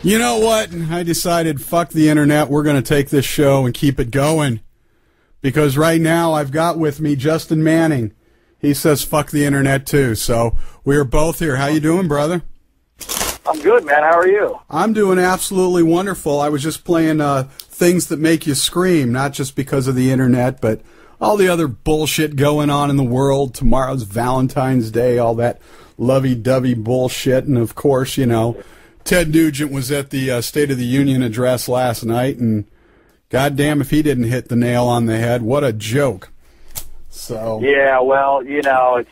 You know what? I decided, fuck the internet. We're going to take this show and keep it going. Because right now I've got with me Justin Manning. He says fuck the internet too. So we are both here. How you doing, brother? I'm good, man. How are you? I'm doing absolutely wonderful. I was just playing things that make you scream, not just because of the internet, but all the other bullshit going on in the world. Tomorrow's Valentine's Day, all that lovey-dovey bullshit. And, of course, you know, Ted Nugent was at the State of the Union address last night, and goddamn if he didn't hit the nail on the head. What a joke. So yeah, well, you know, it's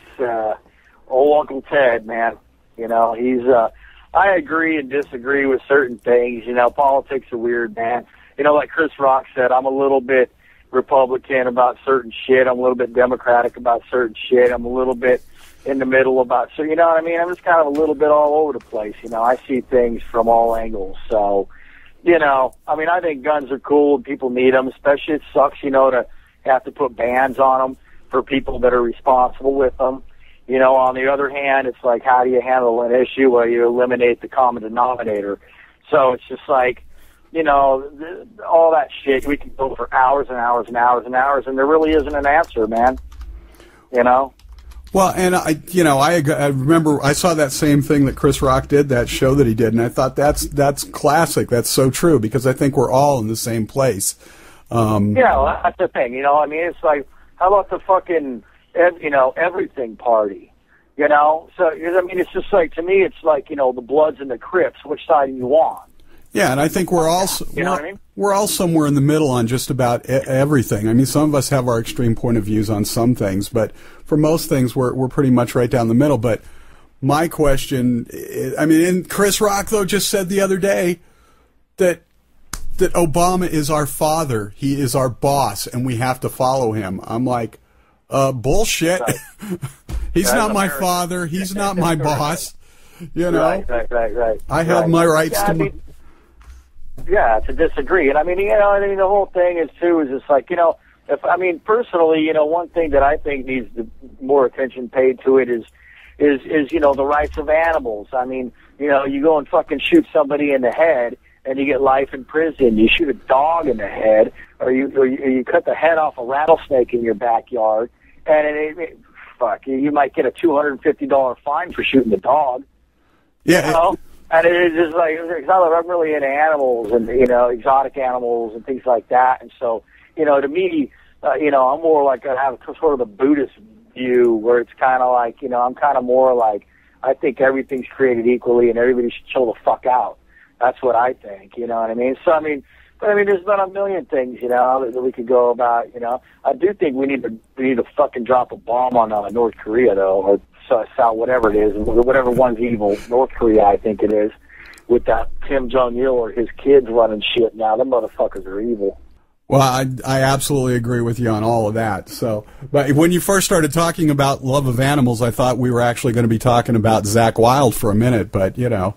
old Uncle Ted, man. You know, he's I agree and disagree with certain things. You know, politics are weird, man. You know, like Chris Rock said, I'm a little bit Republican about certain shit. I'm a little bit Democratic about certain shit. I'm a little bit in the middle about, so you know what I mean? I'm just kind of a little bit all over the place. You know, I see things from all angles. So, you know, I mean, I think guns are cool and people need them, especially it sucks, you know, to have to put bans on them for people that are responsible with them. You know, on the other hand, it's like, how do you handle an issue where you eliminate the common denominator? So it's just like, you know, all that shit, we can go for hours and hours and hours and hours, and there really isn't an answer, man. You know? Well, and I remember I saw that same thing that Chris Rock did, that show that he did, and I thought that's classic. That's so true, because I think we're all in the same place. Yeah, well, that's the thing. You know, I mean, it's like, how about the fucking, you know, everything party? You know, so I mean, it's just like, to me, it's like, you know, the Bloods and the Crips. Which side are you on? Yeah, and I think we're all, you know what I mean? We're all somewhere in the middle on just about everything. I mean, some of us have our extreme point of views on some things, but for most things, we're pretty much right down the middle. But my question, I mean, and Chris Rock, though, just said the other day that Obama is our father, he is our boss, and we have to follow him. I'm like, bullshit. Right. He's not my father. He's not my boss. You know? Right. I have my rights to... Yeah, to disagree. And I mean, you know, I mean, the whole thing is just like, you know, personally, you know, one thing that I think needs more attention paid to it is, you know, the rights of animals. I mean, you know, you go and fucking shoot somebody in the head and you get life in prison. You shoot a dog in the head, or you cut the head off a rattlesnake in your backyard, and you might get a $250 fine for shooting the dog. Yeah. You know? And it's just like, I'm really into animals and, you know, exotic animals and things like that. And so, you know, to me, you know, I'm more like, I have sort of the Buddhist view where it's kind of like, you know, I'm kind of more like, I think everything's created equally and everybody should chill the fuck out. That's what I think, you know what I mean? So, I mean, there's been a million things, you know, that we could go about, you know. I do think we need to fucking drop a bomb on North Korea, though, or South, whatever it is, whatever one's evil, North Korea, I think it is, with that Kim Jong-il or his kids running shit now. Them motherfuckers are evil. Well, I absolutely agree with you on all of that. So, but when you first started talking about love of animals, I thought we were actually going to be talking about Zakk Wylde for a minute, but, you know.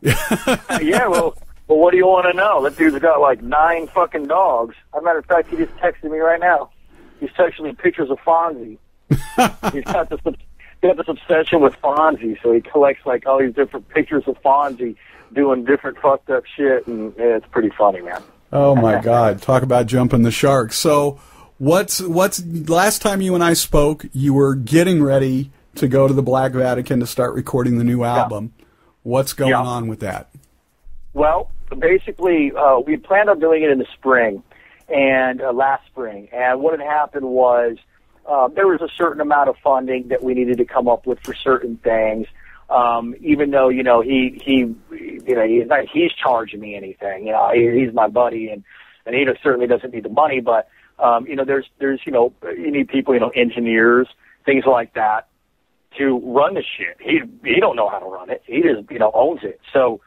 Yeah, well, what do you want to know? That dude's got like 9 fucking dogs. As a matter of fact, he just texted me right now. He's texting me pictures of Fonzie. He's got this obsession with Fonzie, so he collects like all these different pictures of Fonzie doing different fucked up shit, and it's pretty funny, man. Oh my God! Talk about jumping the shark. So, what's last time you and I spoke? You were getting ready to go to the Black Vatican to start recording the new album. Yeah. What's going on with that? Well, basically, we had planned on doing it in the spring, and last spring, and what had happened was. There was a certain amount of funding that we needed to come up with for certain things. Even though, you know, he's charging me anything, you know, he's my buddy and he certainly doesn't need the money, but, you know, there's, you know, you need people, you know, engineers, things like that to run the shit. He don't know how to run it. He just, you know, owns it. So,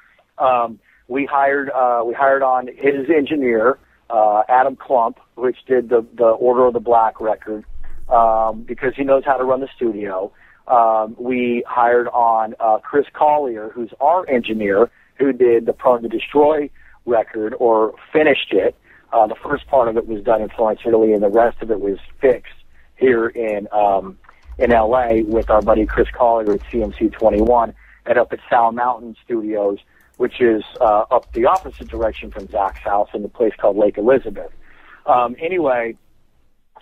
we hired on his engineer, Adam Klump, which did the Order of the Black record. Because he knows how to run the studio. We hired on Chris Collier, who's our engineer, who did the Prone to Destroy record, or finished it. The first part of it was done in Florence, Italy, and the rest of it was fixed here in L.A. with our buddy Chris Collier at CMC 21, and up at Sound Mountain Studios which is up the opposite direction from Zach's house in a place called Lake Elizabeth. Anyway,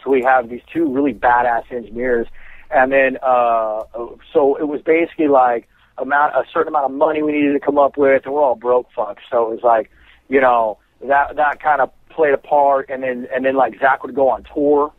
so we have these two really badass engineers, and then so it was basically like a certain amount of money we needed to come up with, and we're all broke fucks. So it was like, you know, that kind of played a part, and then like Zach would go on tour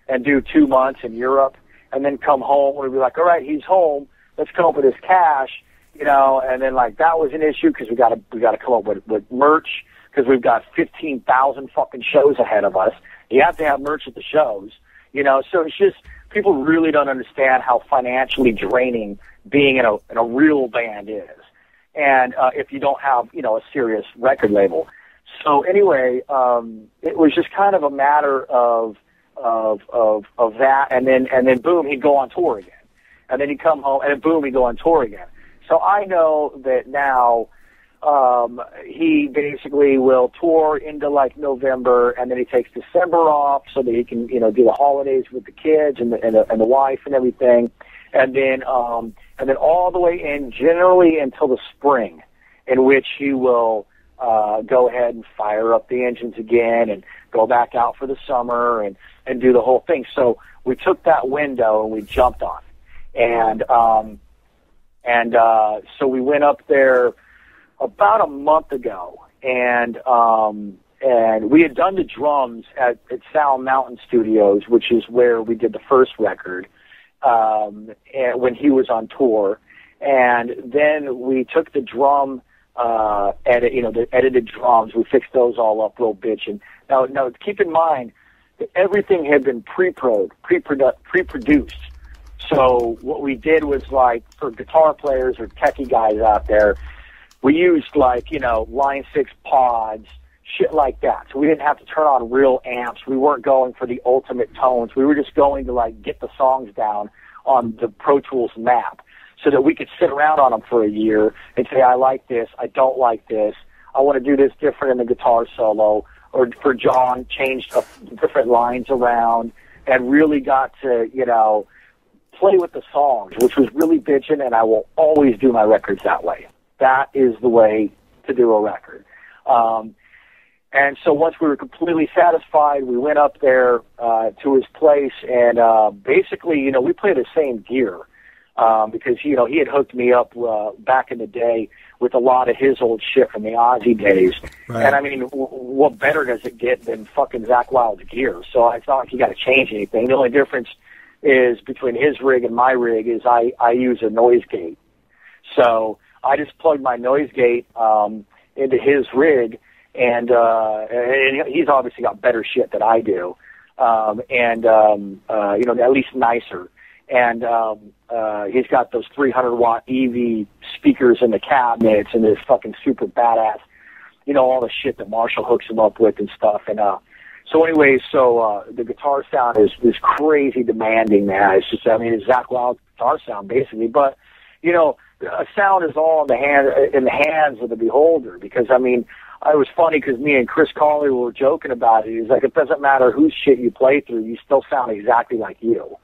and do 2 months in Europe, and then come home. We'd be like, all right, he's home. Let's come up with his cash, you know. And then like that was an issue because we got to come up with merch because we've got 15,000 fucking shows ahead of us. You have to have merch at the shows, you know. So it's just people really don't understand how financially draining being in a real band is, and if you don't have, you know, a serious record label. So anyway, it was just kind of a matter of that, and then boom, he'd go on tour again, and then he'd come home, and then boom, he'd go on tour again. So I know that now he basically will tour into like November, and then he takes December off so that he can, you know, do the holidays with the kids and the wife and everything, and then all the way in generally until the spring, in which he will go ahead and fire up the engines again and go back out for the summer and do the whole thing. So we took that window and we jumped on it. And so we went up there about a month ago, and we had done the drums at Sound Mountain Studios, which is where we did the first record, and when he was on tour. And then we took the drum the edited drums. We fixed those all up real bitch. And now keep in mind that everything had been pre-produced. So what we did was, like, for guitar players or techie guys out there, we used, like, you know, Line 6 pods, shit like that. So we didn't have to turn on real amps. We weren't going for the ultimate tones. We were just going to, like, get the songs down on the Pro Tools map, so that we could sit around on them for a year and say, I like this, I don't like this, I want to do this different in the guitar solo, or for John, changed different lines around, and really got to, you know, play with the songs, which was really bitchin', and I will always do my records that way. That is the way to do a record. And so once we were completely satisfied, we went up there to his place, and basically, you know, we play the same gear. Because, you know, he had hooked me up back in the day with a lot of his old shit from the Ozzy days. Right. And, I mean, what better does it get than fucking Zakk Wylde's gear? So it's not like you got to change anything. The only difference is between his rig and my rig is I use a noise gate. So I just plugged my noise gate into his rig, and he's obviously got better shit than I do, you know, at least nicer. And he's got those 300-watt EV speakers in the cabinets, and this fucking super badass, you know, all the shit that Marshall hooks him up with and stuff. And so anyway, the guitar sound is crazy demanding, man. It's just, I mean, it's Zakk Wylde's guitar sound, basically. But, you know, a sound is all in the hands of the beholder, because, I mean, it was funny because me and Chris Colley were joking about it. He's like, it doesn't matter whose shit you play through, you still sound exactly like you.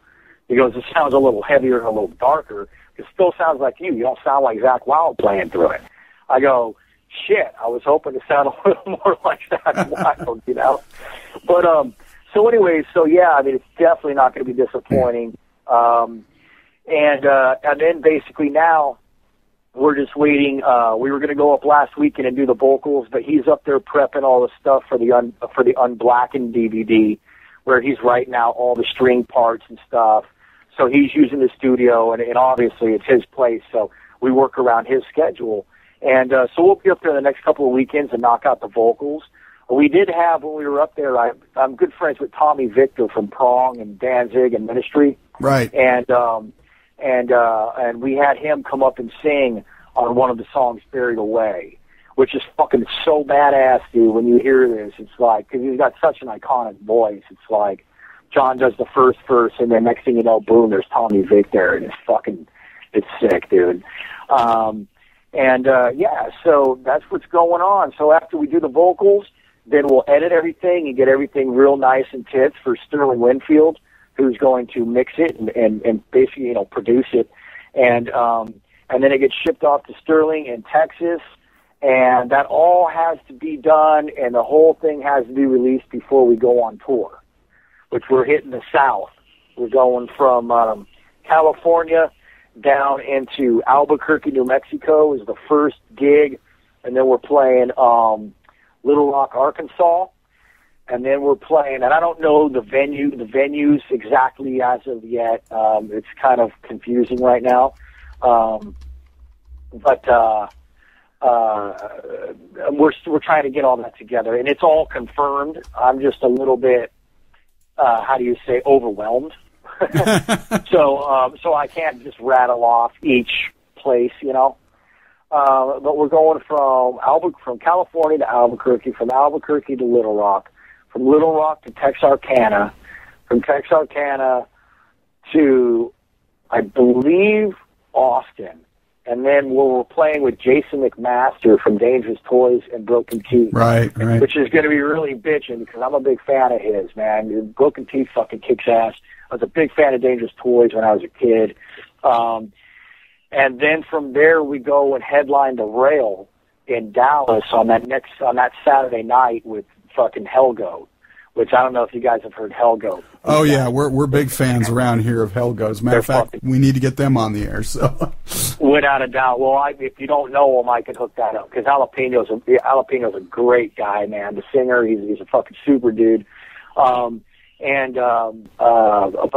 He goes, it sounds a little heavier and a little darker. It still sounds like you. You don't sound like Zakk Wylde playing through it. I go, shit, I was hoping to sound a little more like Zakk Wylde, you know? But, so anyways, so yeah, I mean, it's definitely not going to be disappointing. And then basically now we're just waiting. We were going to go up last weekend and do the vocals, but he's up there prepping all the stuff for the Unblackened DVD, where he's writing out all the string parts and stuff. So he's using the studio, and obviously it's his place, so we work around his schedule. And so we'll be up there the next couple of weekends and knock out the vocals. We did have, when we were up there, I'm good friends with Tommy Victor from Prong and Danzig and Ministry. Right. And we had him come up and sing on one of the songs, Buried Away, which is fucking so badass, dude. When you hear this, it's like, because he's got such an iconic voice, it's like John does the first verse, and then next thing you know, boom, there's Tommy Vic there, and it's sick, dude. Yeah, so that's what's going on. So after we do the vocals, then we'll edit everything and get everything real nice and tits for Sterling Winfield, who's going to mix it and basically, you know, produce it. And then it gets shipped off to Sterling in Texas. And that all has to be done, and the whole thing has to be released before we go on tour, which we're hitting the South. We're going from California down into Albuquerque, New Mexico is the first gig, and then we're playing Little Rock, Arkansas, and then we're playing, and I don't know the venues exactly as of yet. It's kind of confusing right now. But we're trying to get all that together, and it's all confirmed. I'm just a little bit, overwhelmed. So I can't just rattle off each place, But we're going from California to Albuquerque, from Albuquerque to Little Rock, from Little Rock to Texarkana, from Texarkana to, I believe, Austin. And then we're playing with Jason McMaster from Dangerous Toys and Broken Teeth. Right. Which is going to be really bitching because I'm a big fan of his, man. Broken Teeth fucking kicks ass. I was a big fan of Dangerous Toys when I was a kid. And then from there we go and headline the Rail in Dallas on that Saturday night with fucking Hellgoat, which I don't know if you guys have heard Hellgoat. Oh yeah, we're big fans around here of Hellgoat. As a matter of fact, we need to get them on the air. So, without a doubt. Well, if you don't know him, I can hook that up because Jalapeno's a great guy, man. The singer, he's a fucking super dude. But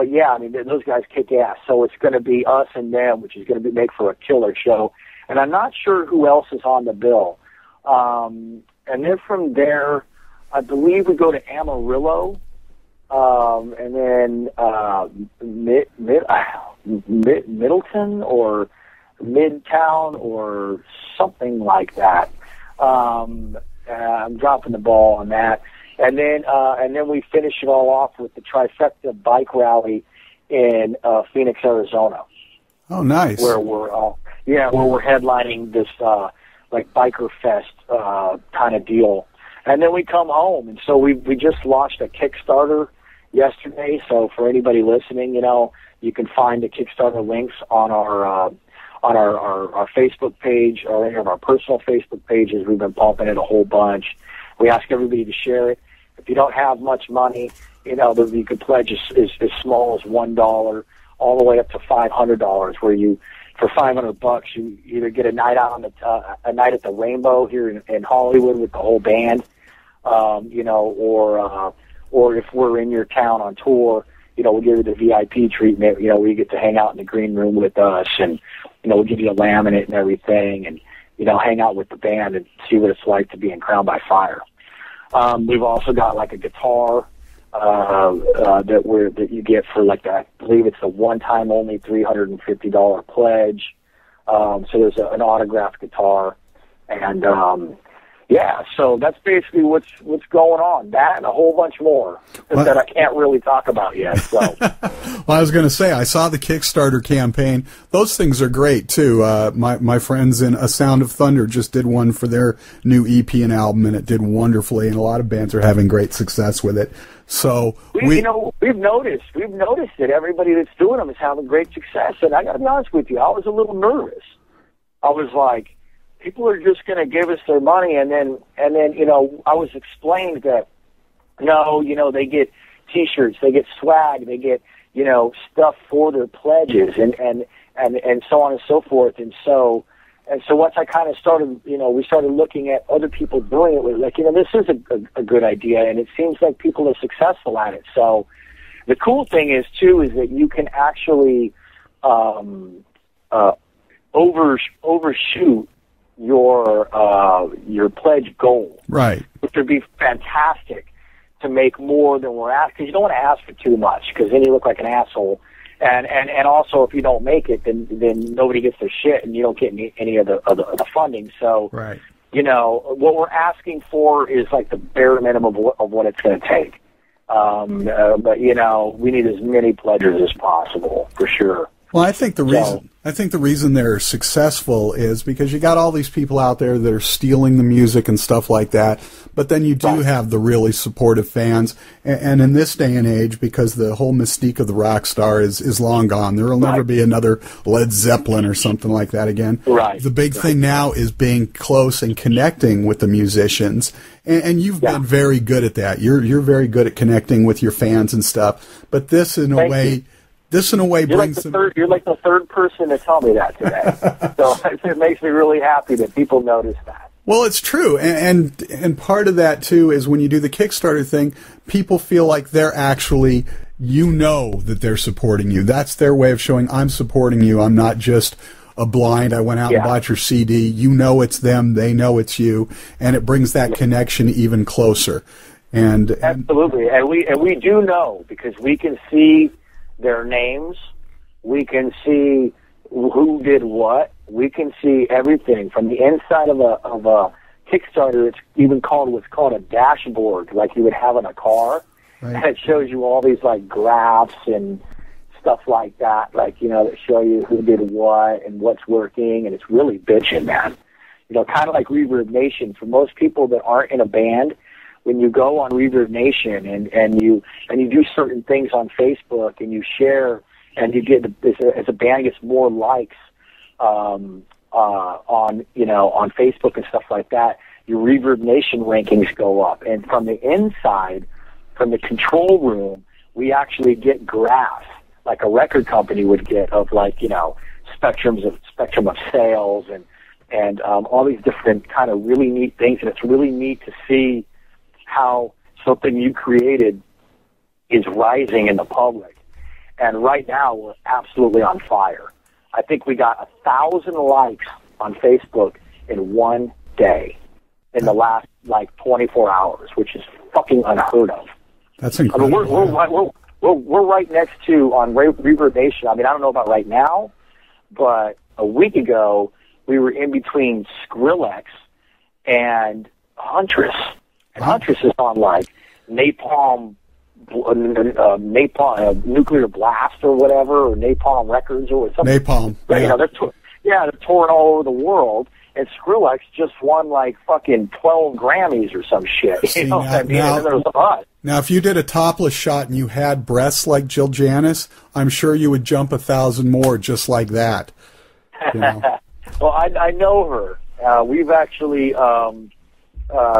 yeah, I mean, those guys kick ass. So it's going to be us and them, which is going to make for a killer show. And I'm not sure who else is on the bill. And then from there, I believe we go to Amarillo, and then Middleton or Midtown or something like that. I'm dropping the ball on that. And then we finish it all off with the Trifecta Bike Rally in Phoenix, Arizona. Oh, nice. Where we're headlining this like biker fest kind of deal. And then we come home, and so we just launched a Kickstarter yesterday. So for anybody listening, you can find the Kickstarter links on our Facebook page or any of our personal Facebook pages. We've been pumping it a whole bunch. We ask everybody to share it. If you don't have much money, you can pledge as small as $1 all the way up to $500, where for $500 you either get a night out a night at the Rainbow here in Hollywood with the whole band, or if we're in your town on tour, we'll give you the VIP treatment, where you get to hang out in the green room with us, and we'll give you a laminate and everything, and hang out with the band and see what it's like to be in Crown by Fire. We've also got like a guitar that you get for like I believe it's a one-time only $350 pledge. So there's an autographed guitar, and so that's basically what's going on. That and a whole bunch more that I can't really talk about yet. So, well, I was going to say I saw the Kickstarter campaign. Those things are great too. My friends in A Sound of Thunder just did one for their new EP and album, and it did wonderfully. And a lot of bands are having great success with it. So we've noticed that everybody that's doing them is having great success. And I got to be honest with you, I was a little nervous. I was like, people are just going to give us their money, and then I was explained that no, they get T-shirts, they get swag, they get stuff for their pledges, and so on and so forth, and so once I kind of started, we started looking at other people doing it, we're like, this is a good idea, and it seems like people are successful at it. So the cool thing is too is that you can actually overshoot your pledge goal, right? Which would be fantastic to make more than we're asking, because you don't want to ask for too much, because then you look like an asshole. And also, if you don't make it, then nobody gets their shit, and you don't get any of the funding. So, right. What we're asking for is like the bare minimum of what it's going to take. But we need as many pledgers as possible, for sure. Well, I think the reason they're successful is because you got all these people out there that are stealing the music and stuff like that, but then you do have the really supportive fans. And in this day and age, because the whole mystique of the rock star is long gone, there will never be another Led Zeppelin or something like that again. Right. The big thing now is being close and connecting with the musicians, and you've been very good at that. You're very good at connecting with your fans and stuff. But this, in a way. This, in a way, brings them... You're like the third person to tell me that today. So it makes me really happy that people notice that. Well, it's true. And part of that, too, is when you do the Kickstarter thing, people feel like they're actually... You know that they're supporting you. That's their way of showing, I'm supporting you. I'm not just a blind, I went out and bought your CD. You know it's them. They know it's you. And it brings that connection even closer. Absolutely. And we do know, because we can see their names, we can see who did what, we can see everything from the inside of a Kickstarter. It's even called what's called a dashboard, like you would have in a car, and it shows you all these like graphs and stuff like that, like, you know, that show you who did what and what's working, and it's really bitchin', man. You know, kind of like Reverb Nation. For most people that aren't in a band, when you go on Reverb Nation and you do certain things on Facebook and you share and you get, as a band gets more likes on Facebook and stuff like that, your Reverb Nation rankings go up. And from the inside, from the control room, we actually get graphs like a record company would get of, like, you know, spectrum of sales and all these different kind of really neat things. And it's really neat to see how something you created is rising in the public. And right now, we're absolutely on fire. I think we got 1,000 likes on Facebook in one day in the last, 24 hours, which is fucking unheard of. That's incredible. I mean, we're right next to, on Reverb Nation. I mean, I don't know about right now, but a week ago, we were in between Skrillex and Huntress. And Huntress is on, Napalm, Nuclear Blast or whatever, or Napalm Records or something. Napalm. But, you know, they're touring all over the world, and Skrillex just won, fucking 12 Grammys or some shit. See, you know what I mean? And there was a buzz. Now, if you did a topless shot and you had breasts like Jill Janis, I'm sure you would jump 1,000 more just like that. You know? Well, I know her. We've actually...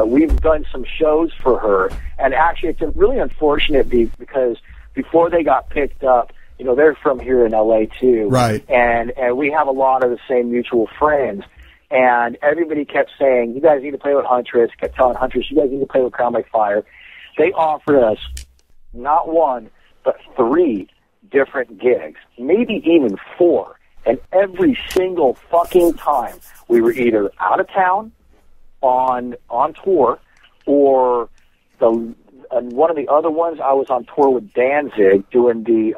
we've done some shows for her, and actually it's really unfortunate because before they got picked up, you know, they're from here in LA too, right? And we have a lot of the same mutual friends, and everybody kept saying, "You guys need to play with Huntress." Kept telling Huntress, "You guys need to play with Crown Like Fire." They offered us not one but 3 different gigs, maybe even 4, and every single fucking time we were either out of town on tour, or one of the other ones, I was on tour with Danzig doing the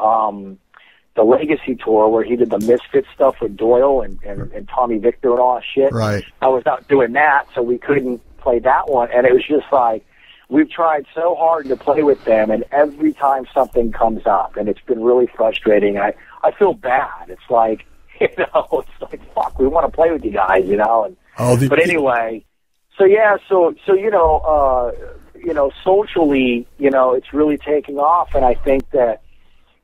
Legacy tour where he did the Misfit stuff with Doyle and Tommy Victor and all that shit. Right. I was out doing that, so we couldn't play that one, and it was just like, we've tried so hard to play with them, and every time something comes up, and it's been really frustrating. I feel bad. It's like, you know, it's like, fuck, we want to play with you guys, you know. And, but anyway... So yeah, so socially, you know, it's really taking off, and I think that,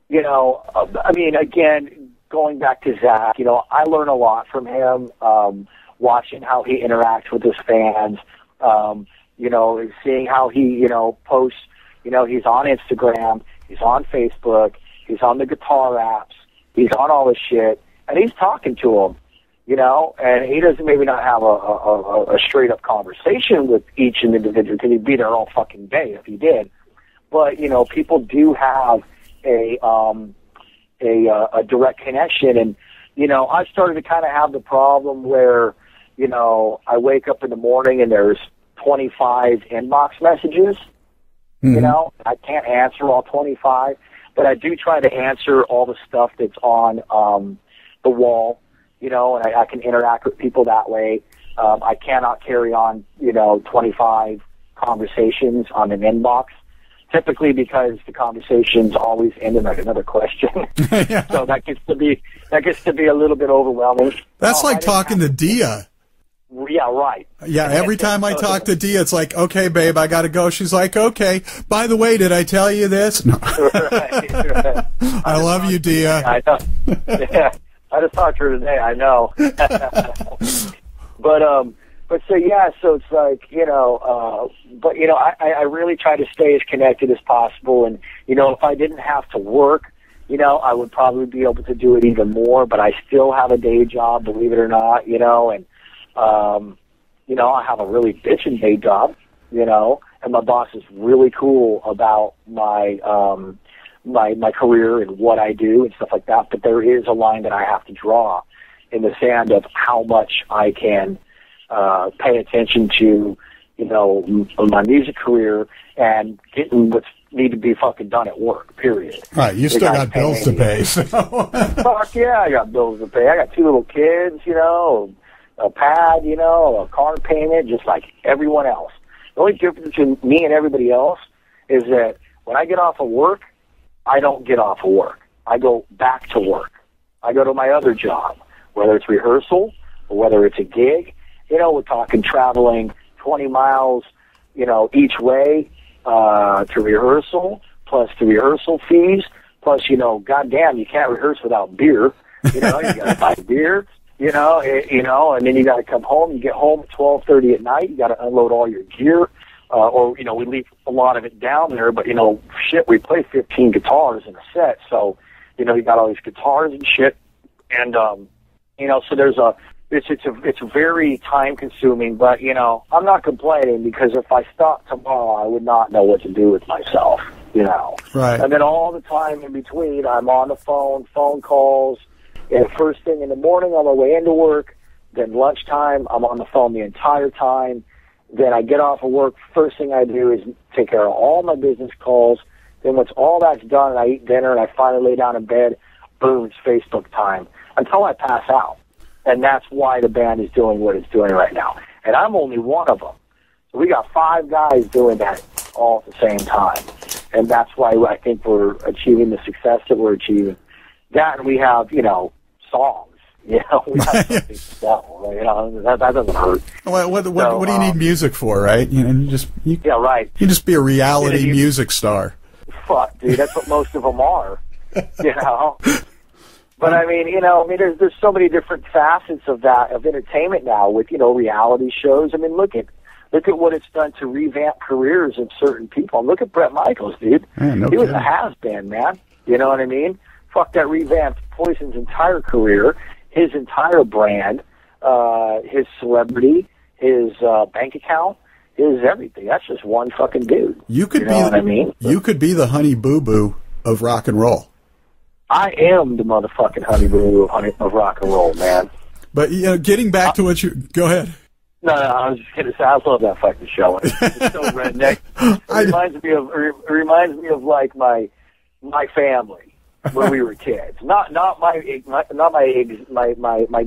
you know, I mean, again, going back to Zach, you know, I learn a lot from him, watching how he interacts with his fans, you know, seeing how he, you know, posts, you know, he's on Instagram, he's on Facebook, he's on the guitar apps, he's on all this shit, and he's talking to them. You know, and he doesn't maybe not have a straight up conversation with each individual, because he'd be there all fucking day if he did. But, you know, people do have a direct connection, and, you know, I started to kind of have the problem where, you know, I wake up in the morning and there's 25 inbox messages. Mm-hmm. You know, I can't answer all 25, but I do try to answer all the stuff that's on the wall. You know, and I can interact with people that way. I cannot carry on, you know, 25 conversations on an inbox. typically because the conversations always end in like another question. Yeah. So that gets to be a little bit overwhelming. That's like talking to Dia. Yeah, right. Yeah, every time I talk to Dia, it's like, okay, babe, I got to go. She's like, okay. By the way, did I tell you this? No. Right. I love you, Dia. I know. Yeah, I just talked to her today. I know. But so yeah, so it's like, but I really try to stay as connected as possible, and if I didn't have to work, I would probably be able to do it even more. But I still have a day job, believe it or not, and I have a really bitchin' day job, and my boss is really cool about my my career and what I do and stuff like that. But there is a line that I have to draw in the sand of how much I can pay attention to, my music career and getting what's need to be fucking done at work, period. Right, you still got bills to pay. So. Fuck yeah, I got bills to pay. I got 2 little kids, a pad, a car payment, just like everyone else. The only difference between me and everybody else is that when I get off of work, I don't get off of work. I go back to work. I go to my other job, whether it's rehearsal or whether it's a gig. We're talking traveling 20 miles, each way to rehearsal, plus the rehearsal fees, plus, goddamn, you can't rehearse without beer. You got to buy beer, and then you got to come home. You get home at 12:30 at night. You got to unload all your gear, or, we leave a lot of it down there, but, we play 15 guitars in a set. So, you got all these guitars and shit. And, so there's it's very time consuming, but I'm not complaining, because if I stopped tomorrow, I would not know what to do with myself, Right. And then all the time in between, I'm on the phone calls, and first thing in the morning on my way into work, then lunchtime, I'm on the phone the entire time. Then I get off of work, first thing I do is take care of all my business calls. Then once all that's done and I eat dinner and I finally lay down in bed, boom, it's Facebook time until I pass out. And that's why the band is doing what it's doing right now. And I'm only one of them. So we got 5 guys doing that all at the same time. And that's why I think we're achieving the success that we're achieving. That, and we have, songs. We have something to sell. That doesn't hurt. What do you need music for, right? Yeah, right. You just be a reality music star. Fuck, dude, that's what most of them are. But there's so many different facets of that, of entertainment now with, reality shows. Look at what it's done to revamp careers of certain people. Look at Bret Michaels, dude. Man, he was a has-been, man. You know what I mean? Fuck, that revamped Poison's entire career, his entire brand, his celebrity, his bank account, his everything. That's just one fucking dude. You could be the Honey Boo Boo of rock and roll. I am the motherfucking Honey Boo of rock and roll, man. But getting back to what you go ahead. No, I was just gonna say I love that fucking show. It's so redneck. It reminds me of like my family when we were kids. Not my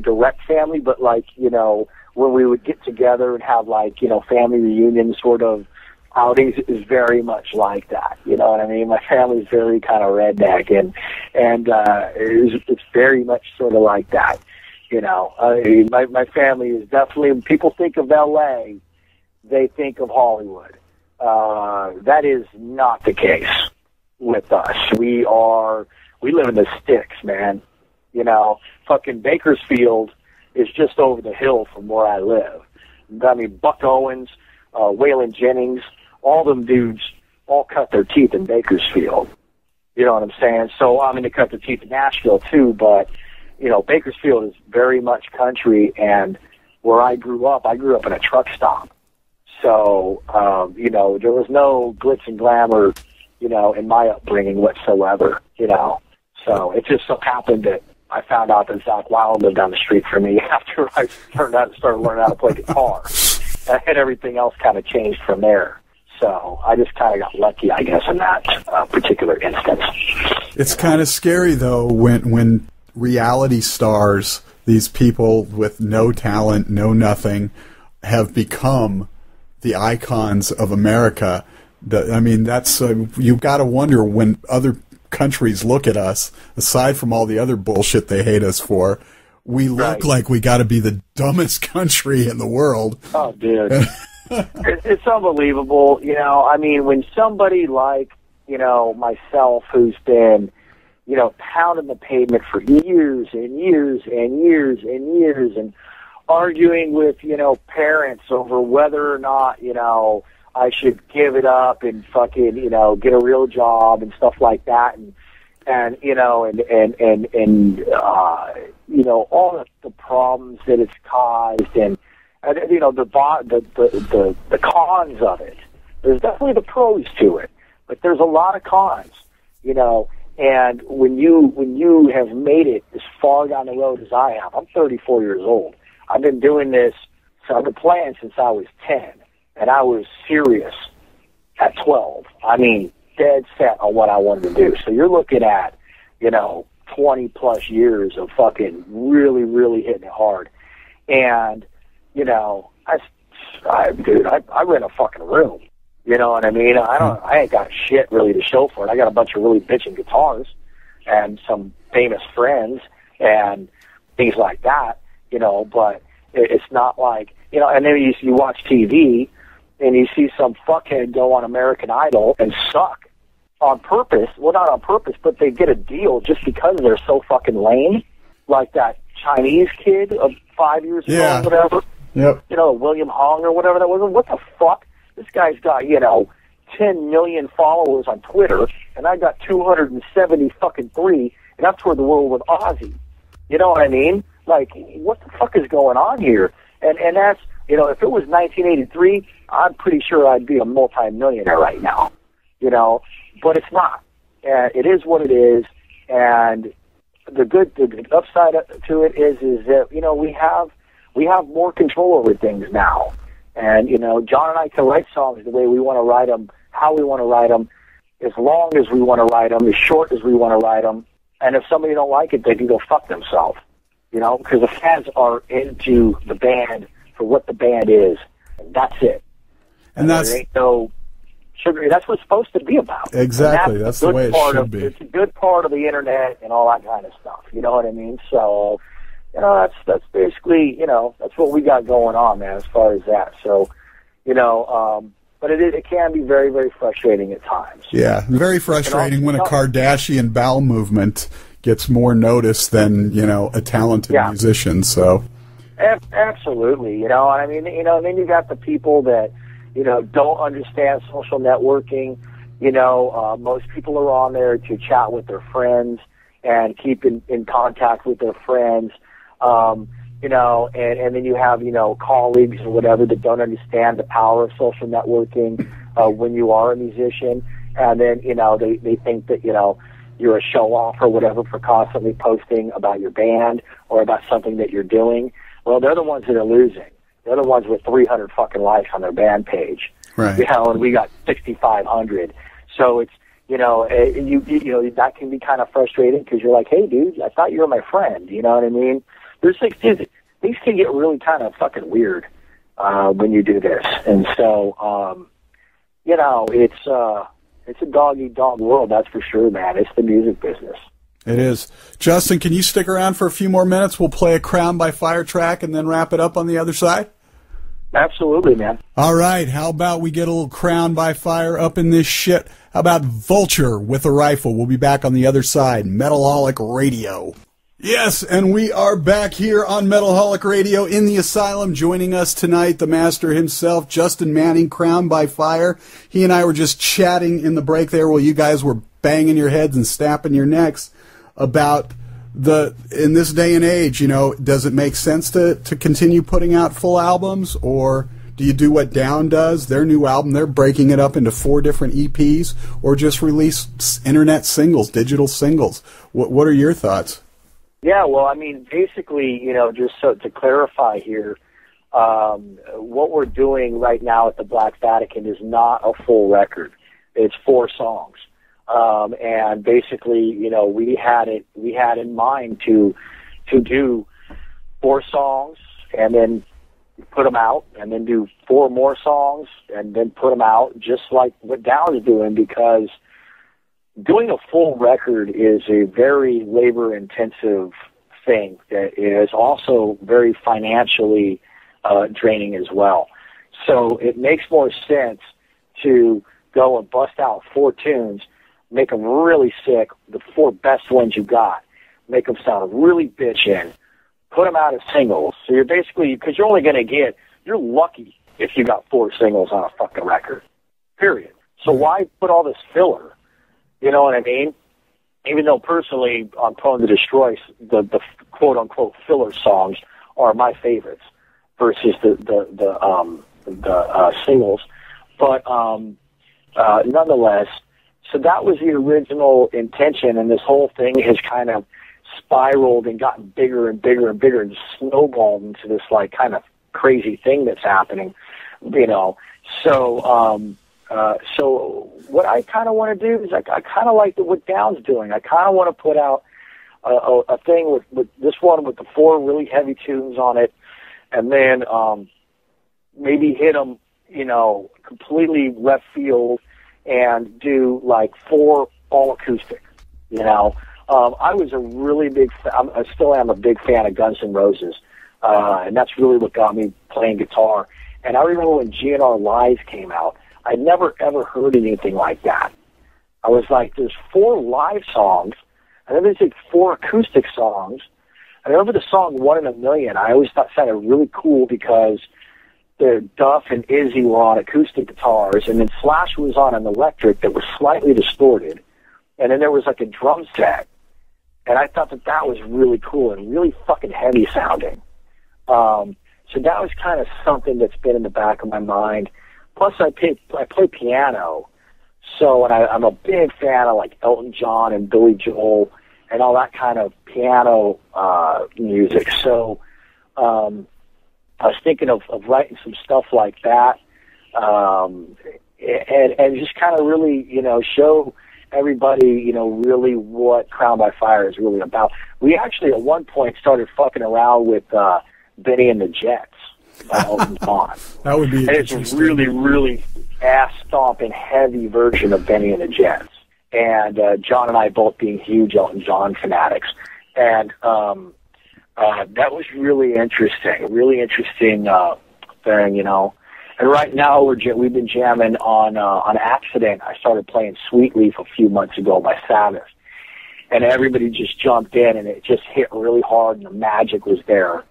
direct family, but like when we would get together and have like family reunion sort of outings, is very much like that. You know what I mean? My family's very kind of redneck, and it's very much sort of like that. My family is definitely, when people think of LA, they think of Hollywood. That is not the case with us. We live in the sticks, man. Fucking Bakersfield is just over the hill from where I live. Buck Owens, Waylon Jennings, all them dudes all cut their teeth in Bakersfield. You know what I'm saying? So they cut their teeth in Nashville too, but Bakersfield is very much country, and where I grew up in a truck stop. So, there was no glitz and glamour, in my upbringing whatsoever, So it just so happened that I found out that Zach Wild lived down the street from me after I started learning how to play guitar. And everything else kind of changed from there. So I just kind of got lucky, I guess, in that particular instance. It's kind of scary, though, when reality stars, these people with no talent, no nothing, have become the icons of America, I mean, that's you've got to wonder when other countries look at us, aside from all the other bullshit they hate us for, we look like we got to be the dumbest country in the world. Oh, dude. It's unbelievable. You know, I mean, when somebody like, you know, myself, who's been, you know, pounding the pavement for years and years and years and years and arguing with, you know, parents over whether or not, you know, I should give it up and fucking, you know, get a real job and stuff like that, and you know, and you know, all the problems that it's caused, and you know, the cons of it. There's definitely the pros to it, but there's a lot of cons, you know. And when you have made it as far down the road as I have, I'm 34 years old. I've been doing this, so I've been playing since I was 10. And I was serious at 12. I mean, dead set on what I wanted to do. So you're looking at, you know, 20-plus years of fucking really, really hitting it hard. And, you know, I rent a fucking room. You know what I mean? I ain't got shit really to show for it. I got a bunch of really bitchin' guitars and some famous friends and things like that, you know, but it's not like, you know, and then you watch TV, and you see some fuckhead go on American Idol and suck on purpose. Well, not on purpose, but they get a deal just because they're so fucking lame. Like that Chinese kid of 5 years ago or whatever. Yep. You know, William Hong or whatever that was. What the fuck? This guy's got, you know, 10 million followers on Twitter, and I got 270 fucking 3, and I've toured the world with Ozzy. You know what I mean? Like, what the fuck is going on here? And that's, you know, if it was 1983, I'm pretty sure I'd be a multi-millionaire right now, you know, but it's not. It is what it is, and the good upside to it is that, you know, we have more control over things now, and, you know, John and I can write songs the way we want to write them, how we want to write them, as long as we want to write them, as short as we want to write them, and if somebody don't like it, they can go fuck themselves, you know, because the fans are into the band for what the band is, and that's it. And there ain't no sugar. That's what it's supposed to be about. Exactly. That's the way it should be. It's a good part of the internet and all that kind of stuff. You know what I mean? So, you know, that's basically, you know, that's what we got going on, man, as far as that. So, you know, but it can be very, very frustrating at times. Yeah, very frustrating when a Kardashian bowel movement gets more notice than, you know, a talented musician. So. Absolutely, you know, I mean, you know, and then you got the people that, you know, don't understand social networking. You know, most people are on there to chat with their friends and keep in contact with their friends. You know, and then you have, you know, colleagues or whatever that don't understand the power of social networking when you are a musician. And then, you know, they think that, you know, you're a show-off or whatever for constantly posting about your band or about something that you're doing. Well, they're the ones that are losing. They're the ones with 300 fucking likes on their band page. Right. You know, and we got 6,500. So it's, you know, you know, that can be kind of frustrating because you're like, hey, dude, I thought you were my friend. You know what I mean? Things can get really kind of fucking weird when you do this. And so, you know, it's a dog-eat-dog world, that's for sure, man. It's the music business. It is. Justin, can you stick around for a few more minutes? We'll play a Crown by Fire track and then wrap it up on the other side? Absolutely, man. All right. How about we get a little Crown by Fire up in this shit? How about Vulture with a Rifle? We'll be back on the other side. Metalholic Radio. Yes, and we are back here on Metalholic Radio in the Asylum. Joining us tonight, the master himself, Justin Manning, Crown by Fire. He and I were just chatting in the break there while you guys were banging your heads and snapping your necks about in this day and age, you know, does it make sense to continue putting out full albums, or do you do what Down does? Their new album, they're breaking it up into 4 different EPs, or just release internet singles, digital singles. What are your thoughts? Yeah, well, I mean, basically, you know, just so to clarify here, what we're doing right now at the Black Vatican is not a full record. It's 4 songs. And basically, you know, we had in mind to do 4 songs and then put them out, and then do 4 more songs, and then put them out, just like what Down's doing, because doing a full record is a very labor-intensive thing that is also very financially draining as well. So it makes more sense to go and bust out 4 tunes, make them really sick, the 4 best ones you got, make them sound really bitchin', put them out as singles. So you're basically, because you're only going to get, you're lucky if you got 4 singles on a fucking record, period. So why put all this filler? You know what I mean? Even though personally I'm prone to destroy the quote-unquote filler songs are my favorites versus the singles. But nonetheless, so that was the original intention, and this whole thing has kind of spiraled and gotten bigger and bigger and bigger and snowballed into this like kind of crazy thing that's happening, you know. So so what I kind of want to do is I kind of like what Down's doing. I kind of want to put out a thing with this one with the 4 really heavy tunes on it, and then maybe hit them, you know, completely left field and do like 4 all acoustic, you know. I was a really big, I still am a big fan of Guns N' Roses, and that's really what got me playing guitar. And I remember when GNR Live came out, I'd never ever heard anything like that. I was like, there's 4 live songs, and then there's like 4 acoustic songs. I remember the song One in a Million. I always thought sounded really cool because Duff and Izzy were on acoustic guitars, and then Slash was on an electric that was slightly distorted, and then there was like a drum set. And I thought that was really cool and really fucking heavy sounding. So that was kind of something that's been in the back of my mind. Plus, I play piano, so and I'm a big fan of like Elton John and Billy Joel and all that kind of piano music. So I was thinking of writing some stuff like that, and just kind of really, you know, show everybody, you know, really what Crown by Fire is really about. We actually at one point started fucking around with Benny and the Jets by Elton John. That would be and it's a really, really ass-stomping, heavy version of Benny and the Jets. And John and I both being huge Elton John fanatics. And that was really interesting thing, you know. And right now we've been jamming on Accident. I started playing Sweet Leaf a few months ago by Sabbath, and everybody just jumped in, and it just hit really hard, and the magic was there.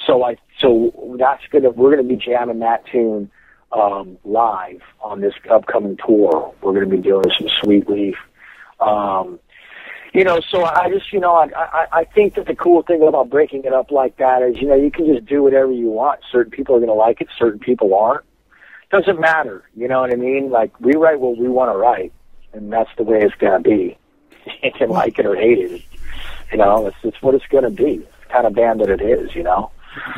So we're gonna be jamming that tune live on this upcoming tour. We're gonna be doing some Sweet Leaf. You know, so I just, you know, I think that the cool thing about breaking it up like that is, you know, you can just do whatever you want. Certain people are going to like it, certain people aren't. Doesn't matter, you know what I mean? Like, we write what we want to write, and that's the way it's going to be. You can like it or hate it. You know, it's what it's going to be. It's the kind of band that it is, you know?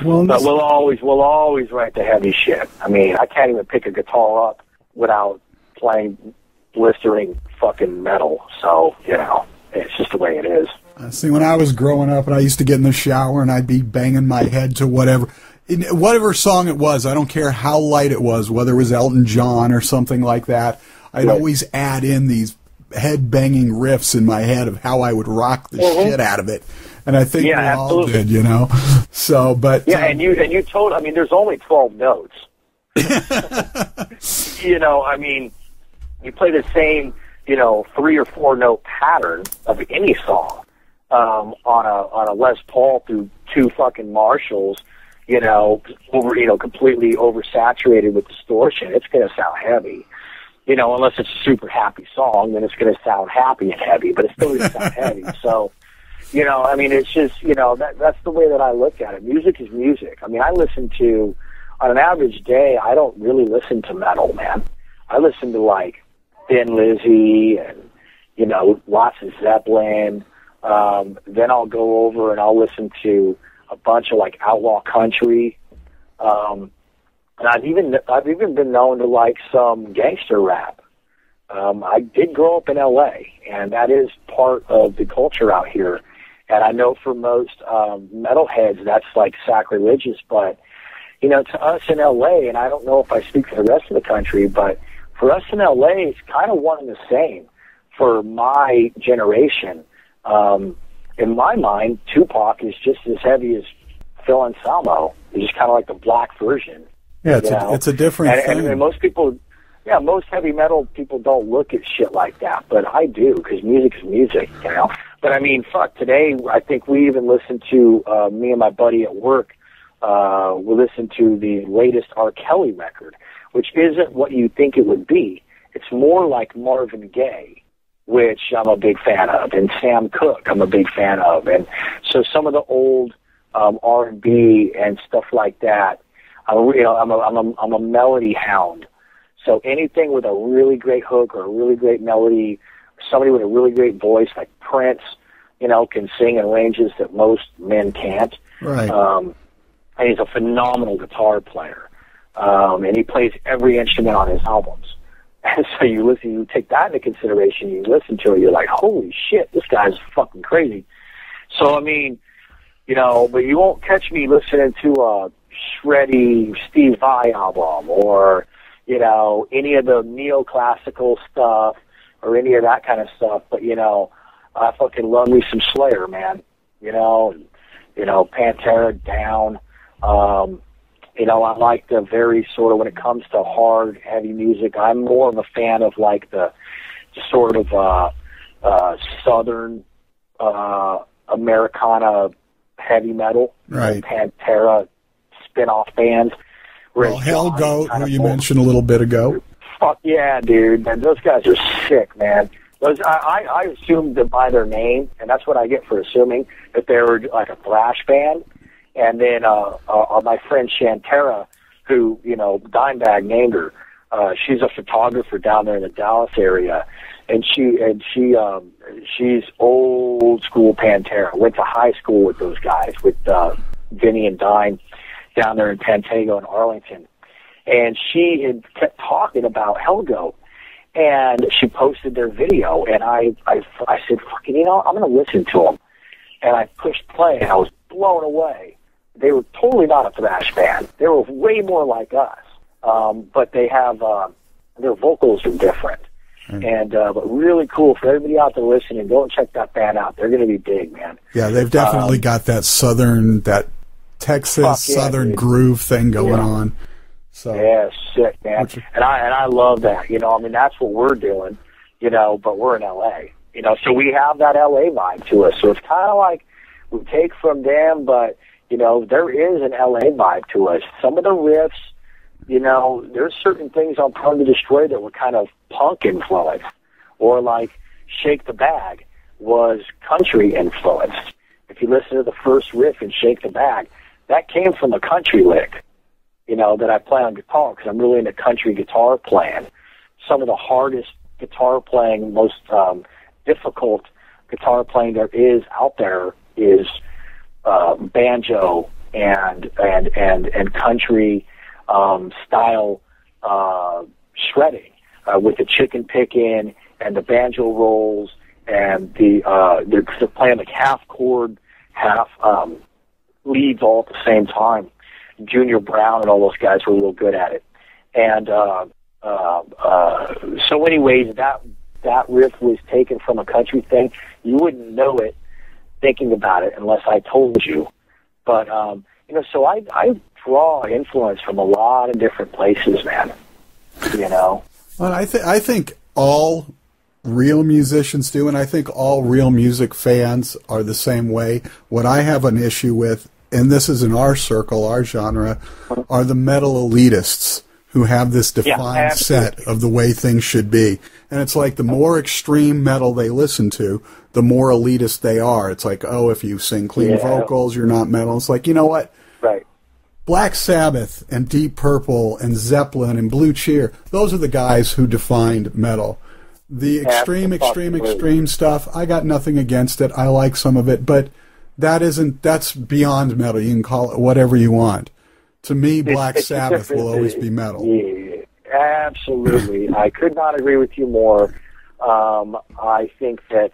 Well, but we'll always write the heavy shit. I mean, I can't even pick a guitar up without playing blistering fucking metal. So, you know, it's just the way it is. See, when I was growing up and I used to get in the shower and I'd be banging my head to whatever song it was, I don't care how light it was, whether it was Elton John or something like that, I'd always add in these head-banging riffs in my head of how I would rock the shit out of it. And I think we all did, you know? So, but... Yeah, and you told, I mean, there's only 12 notes. You know, I mean, you play the same, you know, 3 or 4 note pattern of any song on a Les Paul through 2 fucking Marshalls, you know, completely oversaturated with distortion. It's going to sound heavy, you know, unless it's a super happy song, then it's going to sound happy and heavy, but it's still going to sound heavy. So, you know, I mean, it's just, you know, that's the way that I look at it. Music is music. I mean, I listen to, on an average day, I don't really listen to metal, man. I listen to, like, Thin Lizzy and, you know, lots of Zeppelin. Then I'll go over and I'll listen to a bunch of, like, outlaw country. And I've even been known to like some gangster rap. I did grow up in L.A., and that is part of the culture out here. And I know for most metalheads that's, like, sacrilegious, but, you know, to us in L.A., and I don't know if I speak for the rest of the country, but for us in L.A., it's kind of one and the same for my generation. In my mind, Tupac is just as heavy as Phil Anselmo. It's just kind of like the black version. Yeah, it's a different thing. And most people, most heavy metal people don't look at shit like that, but I do, because music is music, you know. But I mean, fuck, today I think we even listened to, me and my buddy at work, we listened to the latest R. Kelly record, which isn't what you think it would be. It's more like Marvin Gaye, which I'm a big fan of, and Sam Cooke I'm a big fan of. And so some of the old R&B and stuff like that, I'm a melody hound. So anything with a really great hook or a really great melody, somebody with a really great voice like Prince, you know, can sing in ranges that most men can't. Right. And he's a phenomenal guitar player. And he plays every instrument on his albums. And so you take that into consideration, you listen to it, you're like, holy shit, this guy's fucking crazy. So, I mean, you know, but you won't catch me listening to a shreddy Steve Vai album or, you know, any of the neoclassical stuff or any of that kind of stuff. But, you know, I fucking love me some Slayer, man. You know, Pantera, Down. You know, I like the very sort of, when it comes to hard, heavy music, I'm more of a fan of like the sort of Southern Americana heavy metal. Right. Pantera spin-off bands. Well, Hellgoat, who you mentioned a little bit ago. Fuck yeah, dude. Man, those guys are sick, man. I assumed that by their name, and that's what I get for assuming, that they were like a thrash band. And then my friend Shantara, who, you know, Dimebag named her, she's a photographer down there in the Dallas area, and she's old school Pantera. Went to high school with those guys, with Vinny and Dime down there in Pantego and Arlington. And she had kept talking about Hellgoat, and she posted their video, and I said, fucking, you know, I'm going to listen to them. And I pushed play, and I was blown away. They were totally not a thrash band. They were way more like us. But they have, their vocals are different. And, but really cool for everybody out there listening. Go and check that band out. They're going to be big, man. Yeah, they've definitely got that Southern, that Texas Southern groove thing going on. So yeah, sick, man. And I love that. You know, I mean, that's what we're doing, you know, but we're in LA. You know, so we have that LA vibe to us. So it's kind of like we take from them, but, you know, there is an LA vibe to us. Some of the riffs, you know, there's certain things on Prone to Destroy that were kind of punk influenced, or like Shake the Bag was country influenced. If you listen to the first riff in Shake the Bag, that came from a country lick, you know, that I play on guitar because I'm really into country guitar playing. Some of the hardest guitar playing, most difficult guitar playing there is out there is banjo and country style shredding with the chicken picking and the banjo rolls and they're playing like half chord, half leads all at the same time. Junior Brown and all those guys were real good at it. And so anyways, that riff was taken from a country thing. You wouldn't know it thinking about it unless I told you. But, you know, so I draw influence from a lot of different places, man, you know. Well, I think all real musicians do, and I think all real music fans are the same way. What I have an issue with, and this is in our circle, our genre, are the metal elitists who have this defined set of the way things should be. And it's like the more extreme metal they listen to, the more elitist they are. It's like, oh, if you sing clean vocals, you're not metal. It's like, you know what? Right. Black Sabbath and Deep Purple and Zeppelin and Blue Cheer, those are the guys who defined metal. The extreme stuff, I got nothing against it. I like some of it, but that's beyond metal. You can call it whatever you want. To me, Black Sabbath will always be metal. Yeah, absolutely. I could not agree with you more. I think that